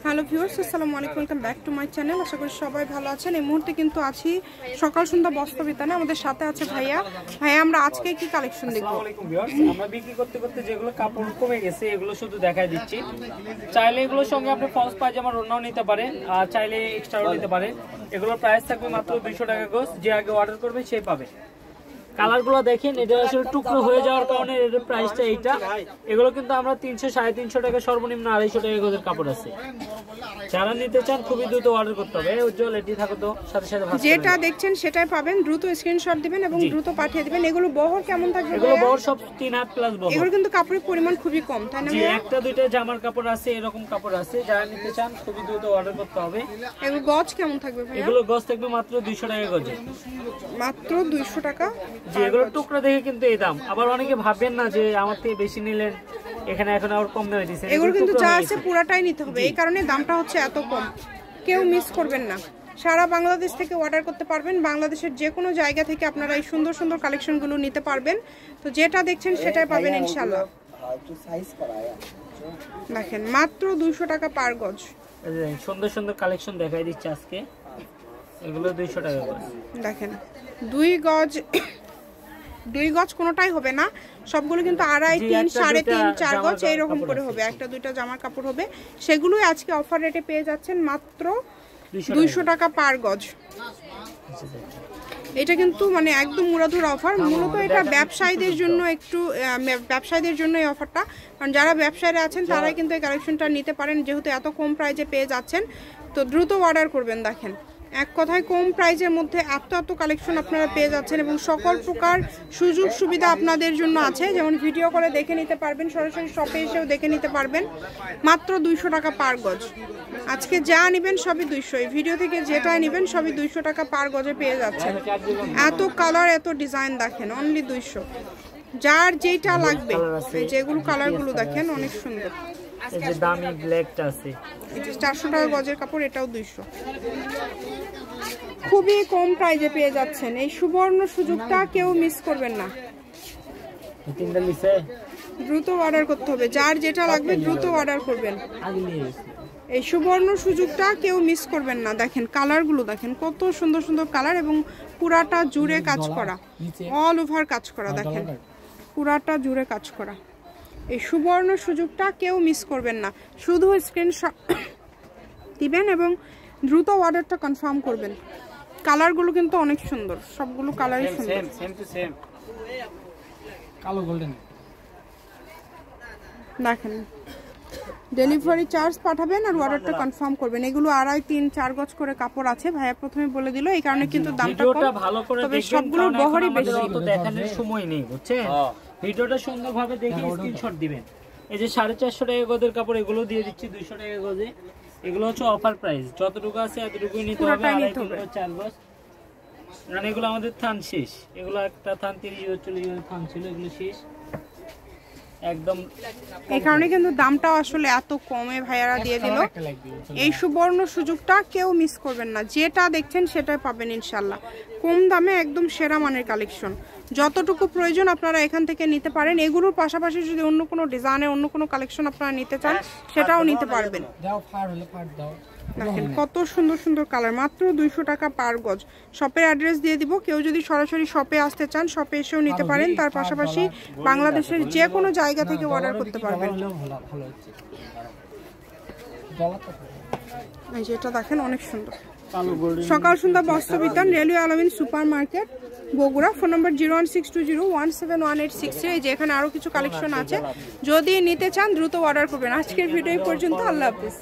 Hello viewers, আসসালামু আলাইকুম, welcome back to my channel. আশা করি সবাই ভালো আছেন। এই মুহূর্তে কিন্তু আছি সকাল সন্ধ্যা বস্ত্র বিতানে। আমাদের সাথে আছে ভাইয়া। আমরা আজকে কি কালেকশন দেখব? আসসালামু আলাইকুম ভিউয়ার্স, আমরা বিক্রি করতে করতে যেগুলো কাপড় কমে গেছে এগুলো শুধু দেখাই দিচ্ছি। চাইলে এগুলোর সঙ্গে আপনি ফলস পায়জামার ওড়নাও নিতে পারেন, আর চাইলে এক্সট্রাও নিতে পারেন। এগুলোর প্রাইস থাকবে মাত্র 200 টাকা গজ। যে আগে অর্ডার করবে সেই পাবে। কালারগুলো দেখেন, এটা আসলে টুকরো হয়ে যাওয়ার কারণে এর প্রাইসটা এইটা। এগুলো কিন্তু আমরা 300 350 টাকা, সর্বনিম্ন 250 টাকা গজের কাপড় আছে। যারা নিতে চান খুবই দ্রুত অর্ডার করতে হবে। উজ্জ্বল এটি থাকো তো সাথে সাথে যেটা দেখছেন সেটাই পাবেন। দ্রুত স্ক্রিনশট দিবেন এবং দ্রুত পাঠিয়ে দিবেন। এগুলো বহর কেমন থাকবে? এগুলো বহর সব 3 হাত প্লাস বহর। এগুলো কিন্তু কাপড়ের পরিমাণ খুবই কম, তাই না? জি, একটা দুইটা জামার কাপড় আছে, এরকম কাপড় আছে। যারা নিতে চান খুবই দ্রুত অর্ডার করতে হবে। এগুলো গজ কেমন থাকবে ভাইয়া? এগুলো গজ থাকবে মাত্র 200 টাকা গজে। মাত্র 200 টাকা। জি, এগুলো টুকরা দেখে কিন্তু এই দাম। আবার অনেকে ভাববেন না যে আমার থেকে বেশি নিলেন, এখানে এখন আর কম দামে দিয়েছেন। এগুলো কিন্তু যা আছে পুরাটাই নিতে হবে, এই কারণে দামটা হচ্ছে এত কম। কেউ মিস করবেন না। সারা বাংলাদেশ থেকে অর্ডার করতে পারবেন। বাংলাদেশের যে কোনো জায়গা থেকে আপনারা এই সুন্দর সুন্দর কালেকশনগুলো নিতে পারবেন। তো যেটা দেখছেন সেটাই পাবেন ইনশাআল্লাহ। দেখেন মাত্র 200 টাকা পার গজ। সুন্দর সুন্দর কালেকশন দেখাই দিচ্ছি আজকে। এগুলো 200 টাকা গজ। দেখেন 2 গজ কোনোটাই হবে না, সবগুলো কিন্তু 2.5, 3, 3.5, 4 গজ এইরকম করে হবে। একটা দুইটা জামার কাপড় হবে, সেগুলোই আজকে অফার রেটে পেয়ে যাচ্ছেন মাত্র 200 টাকা পার গজ। এটা কিন্তু মানে একদম উড়াধুরা অফার। মূলত এটা ব্যবসায়ীদের জন্য, ব্যবসায়ীদের জন্য এই অফারটা। কারণ যারা ব্যবসায়ীরা আছেন তারাই কিন্তু এই কালেকশনটা নিতে পারেন, যেহেতু এত কম প্রাইসে পেয়ে যাচ্ছেন। তো দ্রুত অর্ডার করবেন। দেখেন এক কথায় কম প্রাইজের মধ্যে এত কালেকশন আপনারা পেয়ে যাচ্ছেন এবং সকল প্রকার সুযোগ সুবিধা আপনাদের জন্য আছে। যেমন ভিডিও করে দেখে নিতে পারবেন, সরাসরি শপে এসেও দেখে নিতে পারবেন। মাত্র 200 টাকা পার গজ। আজকে যা নেবেন সবই 200। এই ভিডিও থেকে যেটা নেবেন সবই 200 টাকা পার গজে পেয়ে যাচ্ছেন। এত কালার, এত ডিজাইন, দেখেন অনলি 200। যার যেটা লাগবে, যেগুলো কালারগুলো দেখেন অনেক সুন্দর। এই যে দামি ব্ল্যাকটা আছে, এটা 400 টাকা গজের কাপড়, এটাও 200। খুবই কম প্রাইজে পেয়ে যাচ্ছেন। এই সুবর্ণ সুযোগটা কেউ মিস করবেন না। দ্রুত অর্ডার করতে হবে। যার যেটা লাগবে দ্রুত অর্ডার করবেন। এই সুবর্ণ সুযোগটা কেউ মিস করবেন না। দেখেন কালারগুলো দেখেন, কত সুন্দর সুন্দর কালার এবং পুরাটা জুড়ে কাজ করা, অল ওভার কাজ করা। দেখেন পুরাটা জুড়ে কাজ করা। এই সুবর্ণ সুযোগটা কেউ মিস করবেন না। শুধু স্ক্রিনশট দিবেন এবং দ্রুত অর্ডারটা কনফার্ম করবেন। কালারগুলো কিন্তু অনেক সুন্দর, সবগুলো কালারই সুন্দর। সেম টু সেম কালো গোল্ডেন। দেখেন ডেলিভারি চার্জ পাঠাবেন আর অর্ডারটা কনফার্ম করবেন। এগুলো 2.5, 3, 4 গজ করে কাপড় আছে। ভাইয়া প্রথমে বলে দিল, এই কারণে কিন্তু দামটা কম। ভালো করে তবে সবগুলোর বহরই বেশি। তো দেখানোর সময় নেই, বুঝছেন? ভিডিওটা সুন্দরভাবে দেখে স্ক্রিনশট দিবেন। এই যে 450 টাকা গজের কাপড়, এগুলো দিয়ে দিচ্ছি 200 টাকা গজে। এগুলো হচ্ছে অফার প্রাইস। যতটুকু আছে এতটুকুই নিতে হবে। 2.5 4 গজ। মানে এগুলো আমাদের থান শেষ। এগুলো একটা থান 30-40 থান ছিল, এগুলো শেষ একদম। এই কারণে কিন্তু দামটাও আসলে এত কমে ভাইয়ারা দিয়ে দিল। এই সুবর্ণ সুযোগটা কেউ মিস করবেন না। যেটা দেখছেন সেটাই পাবেন ইনশাল্লাহ। কম দামে একদম সেরা মানের কালেকশন। যতটুকু প্রয়োজন আপনারা এখান থেকে নিতে পারেন। এগুলোর পাশাপাশি যদি অন্য কোনো ডিজাইনের অন্য কোনো কালেকশন আপনারা নিতে চান সেটাও নিতে পারবেন। দেখেন কত সুন্দর সুন্দর কালার, মাত্র 200 টাকা পার গজ। শপের অ্যাড্রেস দিয়ে দিব। কেউ যদি সরাসরি শপে আসতে চান শপে এসেও নিতে পারেন। তার পাশাপাশি বাংলাদেশের যে কোনো জায়গা থেকে অর্ডার করতে পারবেন। যেটা দেখেন অনেক সুন্দর। সকাল সন্ধ্যা বস্ত্র বিতান, রেলওয়ে আলামিন সুপার মার্কেট, বগুড়া। ফোন নম্বর 01620171863। এই যে এখানে আরো কিছু কালেকশন আছে, যদি নিতে চান দ্রুত অর্ডার করবেন। আজকের ভিডিও পর্যন্ত। আল্লাহ হাফেজ।